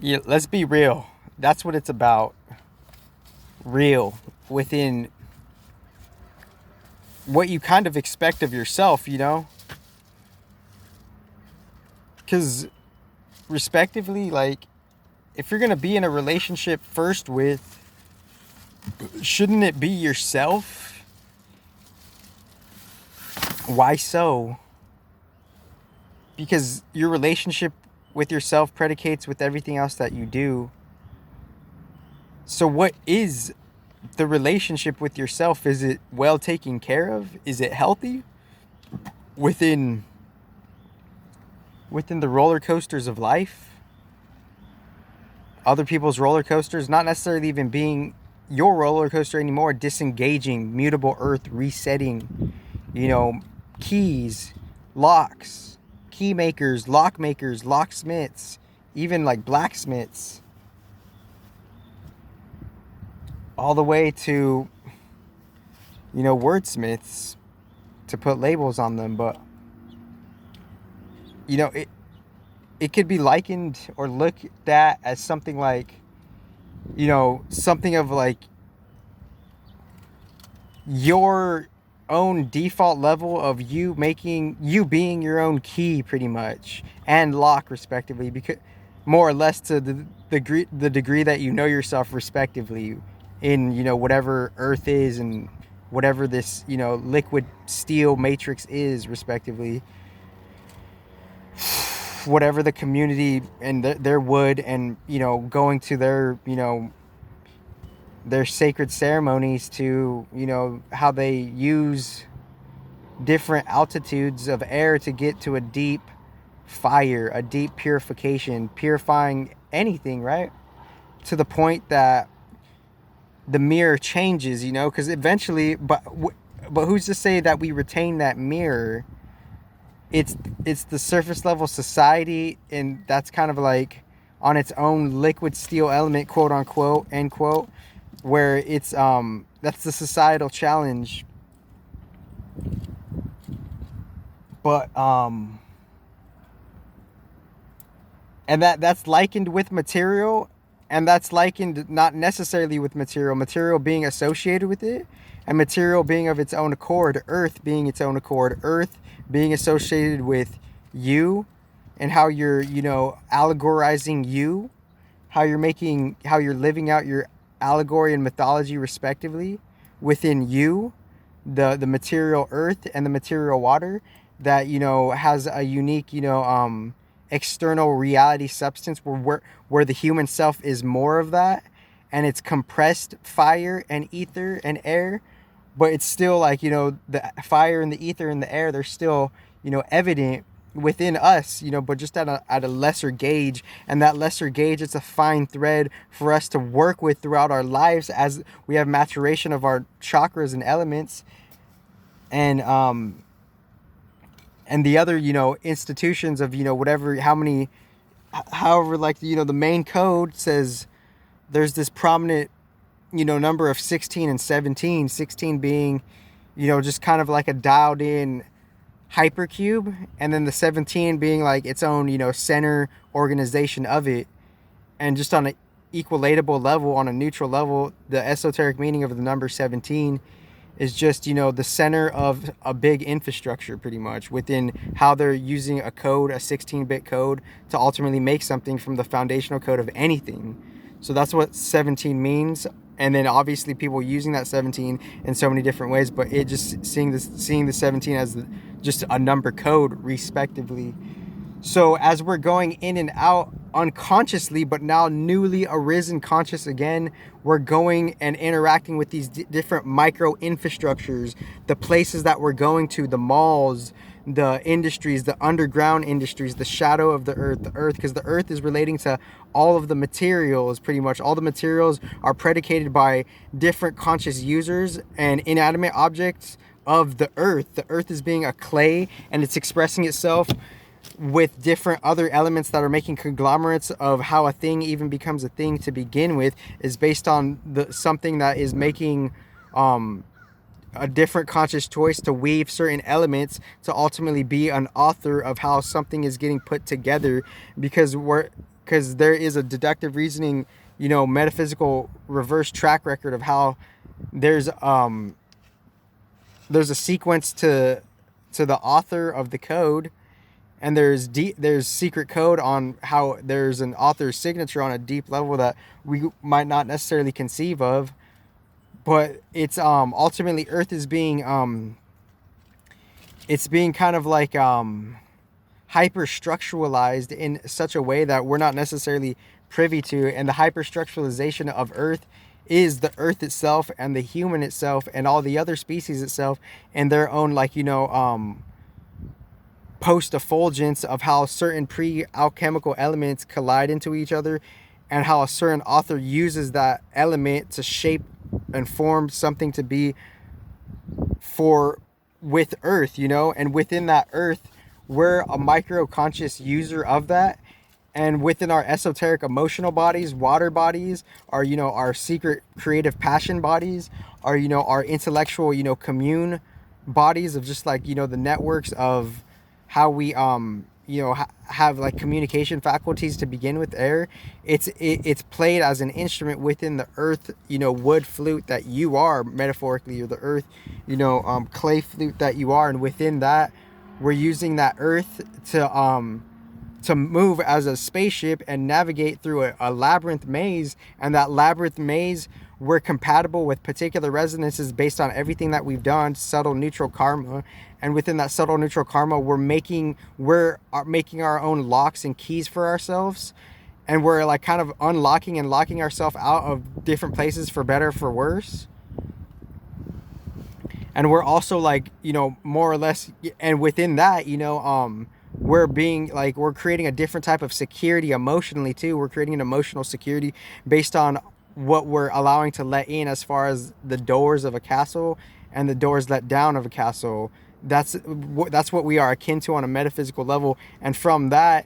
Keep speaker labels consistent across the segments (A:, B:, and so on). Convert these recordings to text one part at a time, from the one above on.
A: Yeah, let's be real. That's what it's about. Real within what you kind of expect of yourself, you know? Because, respectively, like, if you're going to be in a relationship first with, shouldn't it be yourself? Why so? Because your relationship with yourself predicates with everything else that you do. So, what is the relationship with yourself? Is it well taken care of? Is it healthy within the roller coasters of life? Other people's roller coasters, not necessarily even being your roller coaster anymore, disengaging, mutable earth, resetting, you know, keys, locks, key makers, locksmiths, even like blacksmiths, all the way to, wordsmiths to put labels on them. But, it could be likened or looked at as something like, something of like your own default level of you being your own key pretty much, and lock respectively, because more or less to the degree that you know yourself respectively in whatever earth is and whatever this liquid steel matrix is respectively, whatever the community and their wood, and going to their sacred ceremonies to how they use different altitudes of air to get to a deep fire, a deep purification, purifying anything, right? To the point that the mirror changes, because eventually, but who's to say that we retain that mirror? It's the surface level society, and that's kind of like on its own liquid steel element, quote unquote, end quote, where it's that's the societal challenge. But and that's likened with material, and that's likened not necessarily with material being associated with it, and material being of its own accord, earth being its own accord, earth being associated with you, and how you're allegorizing you, how you're living out your allegory and mythology respectively within you, the material earth and the material water that has a unique external reality substance where the human self is more of that, and it's compressed fire and ether and air, but it's still like the fire and the ether and the air, they're still evident within us, but just at a lesser gauge. And that lesser gauge, it's a fine thread for us to work with throughout our lives as we have maturation of our chakras and elements, and the other institutions of whatever, however, like the main code says there's this prominent number of 16 and 17, 16 being just kind of like a dialed in hypercube, and then the 17 being like its own center organization of it. And just on an equilatable level, on a neutral level, the esoteric meaning of the number 17 is just the center of a big infrastructure, pretty much, within how they're using a code, a 16-bit code, to ultimately make something from the foundational code of anything. So that's what 17 means. And then obviously people using that 17 in so many different ways, but it just seeing the 17 as just a number code respectively. So as we're going in and out unconsciously, but now newly arisen conscious again, we're going and interacting with these different micro infrastructures, the places that we're going to, the malls, the industries, the underground industries, the shadow of the earth, because the earth is relating to all of the materials. Pretty much all the materials are predicated by different conscious users and inanimate objects of the earth. The earth is being a clay, and it's expressing itself with different other elements that are making conglomerates of how a thing even becomes a thing to begin with, is based on something that is making a different conscious choice to weave certain elements to ultimately be an author of how something is getting put together. Because because there is a deductive reasoning, metaphysical reverse track record of how there's a sequence to the author of the code, and there's secret code on how there's an author's signature on a deep level that we might not necessarily conceive of. But it's ultimately Earth is being it's being kind of like hyperstructuralized in such a way that we're not necessarily privy to. And the hyperstructuralization of Earth is the Earth itself and the human itself and all the other species itself and their own, like, post-effulgence of how certain pre-alchemical elements collide into each other, and how a certain author uses that element to shape and form something to be with Earth, and within that Earth, we're a micro-conscious user of that. And within our esoteric emotional bodies, water bodies, our secret creative passion bodies, our intellectual, commune bodies of just like, the networks of how we, have like communication faculties to begin with air. It's played as an instrument within the earth, wood flute that you are, metaphorically, or the earth, clay flute that you are. And within that, we're using that earth to move as a spaceship and navigate through a labyrinth maze. And that labyrinth maze, we're compatible with particular resonances based on everything that we've done, subtle neutral karma. And within that subtle neutral karma, we're making our own locks and keys for ourselves. And we're like kind of unlocking and locking ourselves out of different places for better, for worse. And we're also like, more or less, and within that, we're creating a different type of security emotionally too. We're creating an emotional security based on what we're allowing to let in, as far as the doors of a castle and the doors let down of a castle. That's what we are akin to on a metaphysical level. And from that,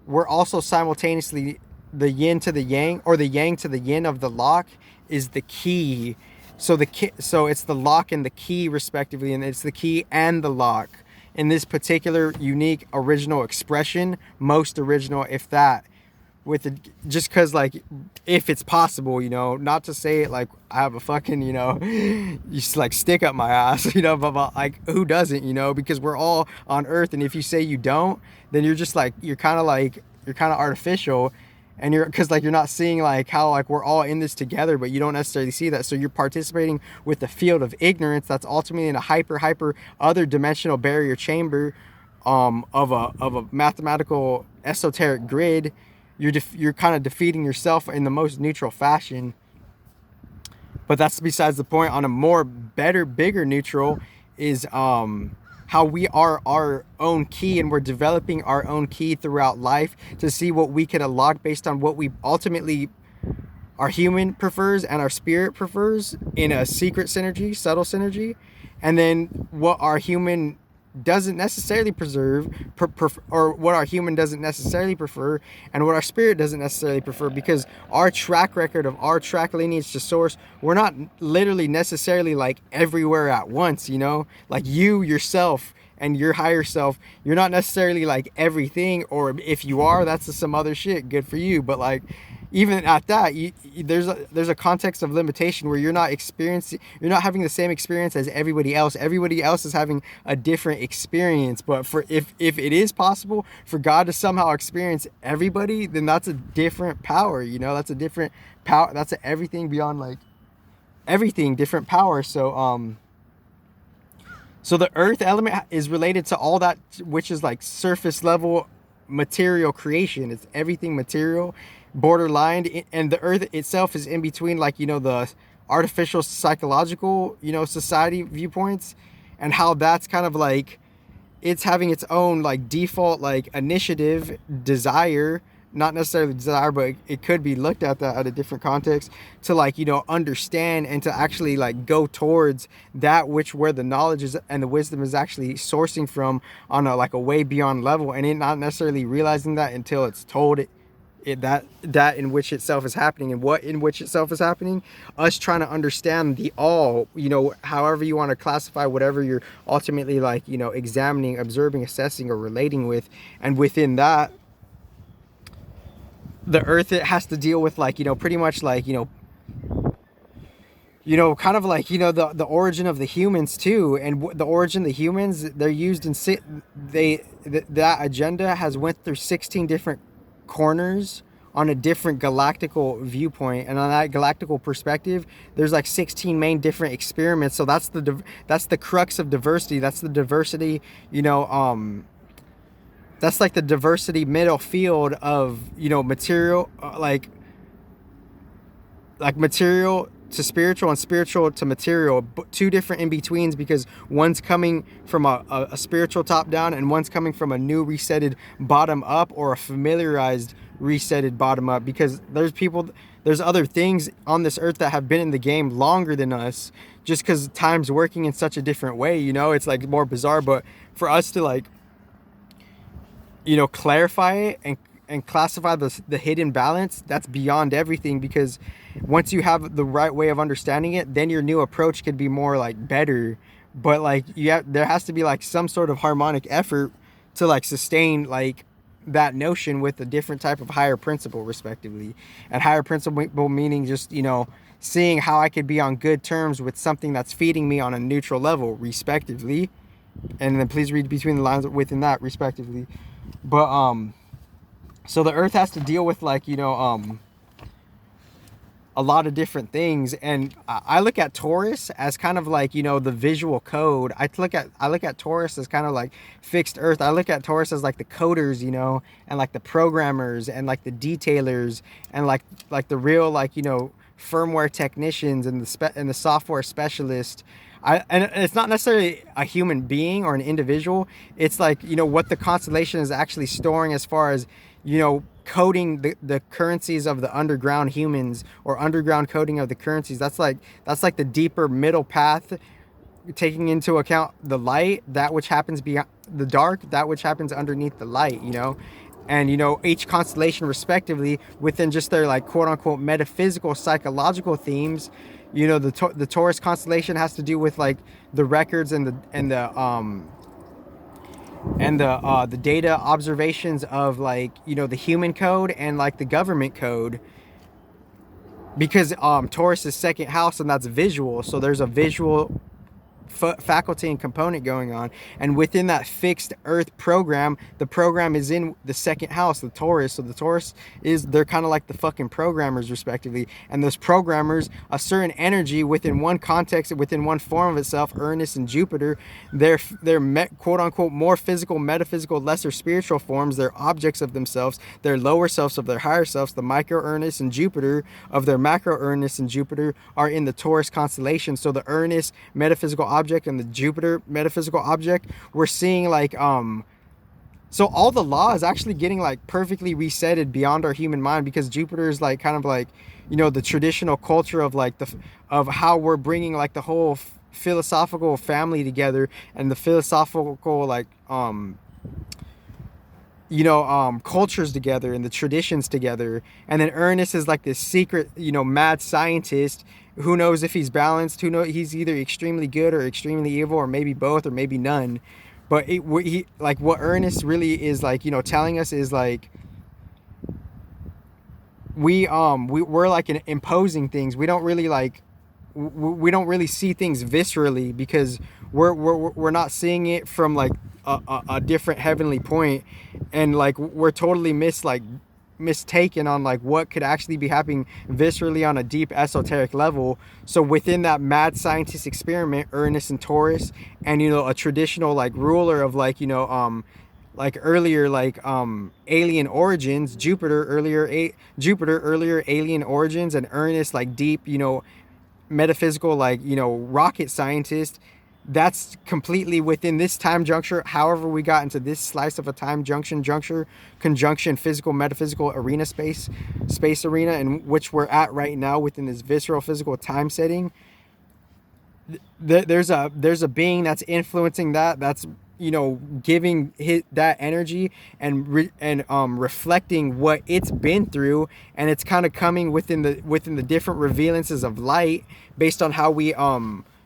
A: we're also simultaneously the yin to the yang, or the yang to the yin of the lock is the key. So it's the lock and the key respectively, and it's the key and the lock in this particular unique original expression, most original, if that, just because, like, if it's possible, not to say it like I have a fucking, you just like stick up my ass, but like, who doesn't, because we're all on Earth. And if you say you don't, then you're just like, you're kind of artificial. And because like you're not seeing like how like we're all in this together, but you don't necessarily see that. So you're participating with the field of ignorance that's ultimately in a hyper other dimensional barrier chamber of a mathematical esoteric grid. You're kind of defeating yourself in the most neutral fashion. But that's besides the point. On a more bigger neutral is how we are our own key, and we're developing our own key throughout life to see what we can unlock based on what we ultimately, our human prefers and our spirit prefers in a secret synergy, subtle synergy, and then what our human doesn't necessarily or what our human doesn't necessarily prefer, and what our spirit doesn't necessarily prefer, because our track record of our track lineage to source, we're not literally necessarily like everywhere at once, like you yourself and your higher self, you're not necessarily like everything, or if you are, that's some other shit, good for you. But like, even at that, there's a context of limitation where you're not having the same experience as everybody else. Everybody else is having a different experience. But if it is possible for God to somehow experience everybody, then that's a different power. That's a different power. That's everything beyond like everything, different power. So the earth element is related to all that, which is like surface level material creation. It's everything material, borderline, and the earth itself is in between, like, the artificial psychological, society viewpoints, and how that's kind of like, it's having its own like default, like initiative, desire, not necessarily desire, but it could be looked at that at a different context to like, understand and to actually like go towards that where the knowledge is and the wisdom is actually sourcing from on a way beyond level, and it not necessarily realizing that until it's told that in which itself is happening, and what in which itself is happening, us trying to understand the all, however you want to classify whatever you're ultimately like, examining, observing, assessing, or relating with. And within that, the earth, it has to deal with like, pretty much like, kind of like, the origin of the humans too. And the origin of the humans, they're used in that agenda has went through 16 different corners on a different galactical viewpoint, and on that galactical perspective there's like 16 main different experiments. So that's the crux of diversity. That's the diversity, that's like the diversity middle field of, material, like material to spiritual and spiritual to material, two different in-betweens, because one's coming from a spiritual top down and one's coming from a new resetted bottom up, or a familiarized resetted bottom up, because there's other things on this earth that have been in the game longer than us, just because time's working in such a different way. It's like more bizarre. But for us to like, clarify it and classify the hidden balance, that's beyond everything, because once you have the right way of understanding it, then your new approach could be more like better. But like there has to be like some sort of harmonic effort to like sustain like that notion with a different type of higher principle, respectively. And higher principle meaning just, seeing how I could be on good terms with something that's feeding me on a neutral level, respectively. And then please read between the lines within that, respectively. But so the earth has to deal with like, a lot of different things. And I look at Taurus as kind of like, the visual code. I look at Taurus as kind of like fixed earth. I look at Taurus as like the coders, and like the programmers and like the detailers and like the real like, firmware technicians and the software specialist. And it's not necessarily a human being or an individual. It's like, what the constellation is actually storing as far as, coding the currencies of the underground humans, or underground coding of the currencies. That's like the deeper middle path, taking into account the light, that which happens beyond the dark, that which happens underneath the light, and each constellation respectively within just their like quote unquote metaphysical psychological themes. The Taurus constellation has to do with like the records and the data observations of like, the human code and like the government code, because Taurus is second house, and that's visual. So there's a visual faculty and component going on, and within that fixed earth program, the program is in the second house, the Taurus. So the Taurus they're kind of like the fucking programmers, respectively. And those programmers, a certain energy within one context, within one form of itself, Uranus and Jupiter, they're quote unquote more physical, metaphysical, lesser spiritual forms. They're objects of themselves, their lower selves of their higher selves. The micro Uranus and Jupiter of their macro Uranus and Jupiter are in the Taurus constellation. So the Uranus metaphysical object and the Jupiter metaphysical object, we're seeing like so all the law is actually getting like perfectly resetted beyond our human mind, because Jupiter is like kind of like, the traditional culture of like of how we're bringing like the whole philosophical family together, and the philosophical like cultures together, and the traditions together. And then Uranus is like this secret, mad scientist. Who knows if he's balanced? Who knows? He's either extremely good or extremely evil, or maybe both, or maybe none. But what Uranus really is like, telling us is like, we're like imposing things. We don't really like, we don't really see things viscerally, because we're not seeing it from like a different heavenly point, and like we're totally mistaken on like what could actually be happening viscerally on a deep esoteric level. So within that mad scientist experiment, Uranus and Taurus, and a traditional like ruler of like like earlier like alien origins, Jupiter earlier alien origins, and Uranus like deep metaphysical like rocket scientist. That's completely within this time juncture. However we got into this slice of a time conjunction physical metaphysical arena space arena, in which we're at right now within this visceral physical time setting. There's a being that's influencing that's giving that energy and reflecting what it's been through, and it's kind of coming within the different revealances of light based on how we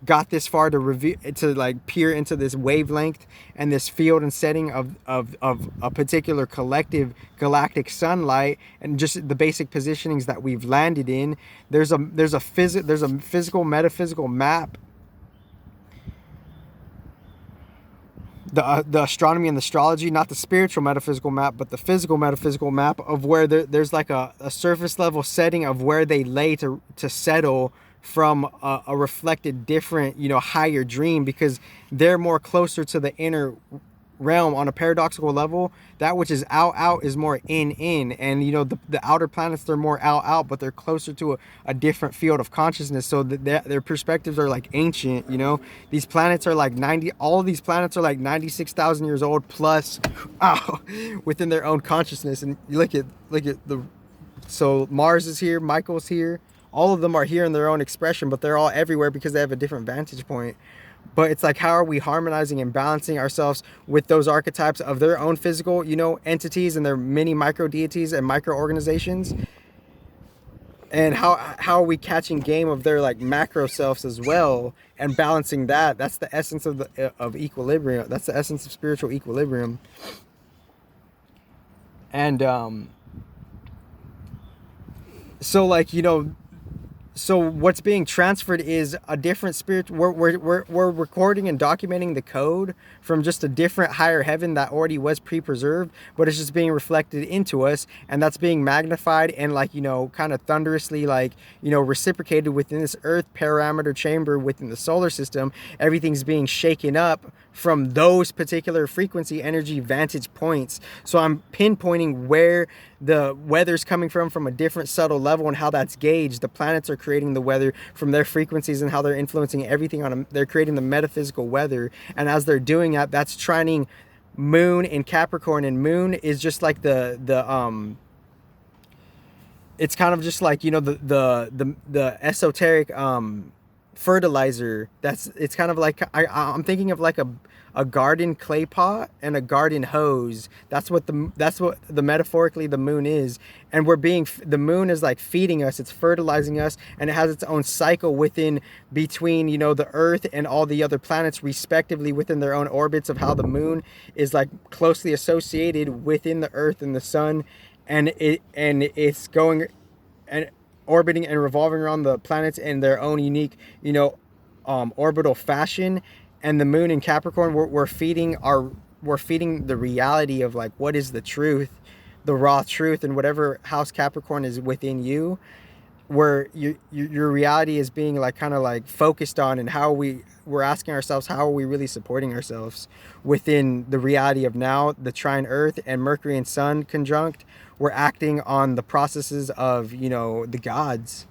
A: got this far to reveal, to like peer into this wavelength and this field and setting of a particular collective galactic sunlight, and just the basic positionings that we've landed in. There's a physical metaphysical map, the astronomy and the astrology, not the spiritual metaphysical map, but the physical metaphysical map of where there's like a surface level setting of where they lay to settle from a reflected different, you know, higher dream, because they're more closer to the inner realm on a paradoxical level. That which is out is more in, and you know, the outer planets, they're more out, but they're closer to a different field of consciousness, so that their perspectives are like ancient. You know, these planets are like all of these planets are like 96,000 years old plus within their own consciousness. And you look at the, so Mars is here, Michael's here, all of them are here in their own expression, but they're all everywhere because they have a different vantage point. But it's like, how are we harmonizing and balancing ourselves with those archetypes of their own physical, you know, entities and their mini micro deities and micro organizations? And how are we catching game of their like macro selves as well and balancing that? That's the essence of equilibrium. That's the essence of spiritual equilibrium. And so like, you know, so what's being transferred is a different spirit. We're recording and documenting the code from just a different higher heaven that already was pre-preserved, but it's just being reflected into us, and that's being magnified and like, you know, kind of thunderously, like, you know, reciprocated within this earth parameter chamber within the solar system. Everything's being shaken up from those particular frequency energy vantage points. So I'm pinpointing where the weather's coming from a different subtle level, and how that's gauged. The planets are creating the weather from their frequencies and how they're influencing everything on them. They're creating the metaphysical weather, and as they're doing that, that's trining Moon in Capricorn. And Moon is just like it's kind of just like, you know, the esoteric fertilizer. It's kind of like, I'm thinking of like a garden clay pot and a garden hose. That's what the metaphorically the moon is. And the moon is like feeding us, it's fertilizing us, and it has its own cycle between, you know, the earth and all the other planets respectively within their own orbits, of how the moon is like closely associated within the earth and the sun, and it's going and orbiting and revolving around the planets in their own unique, you know, orbital fashion. And the moon in Capricorn, we're feeding the reality of like, what is the truth, the raw truth, and whatever house Capricorn is within you, where your reality is being like kind of like focused on, and how we're asking ourselves, how are we really supporting ourselves within the reality of now, the trine earth and Mercury and Sun conjunct. We're acting on the processes of, you know, the gods.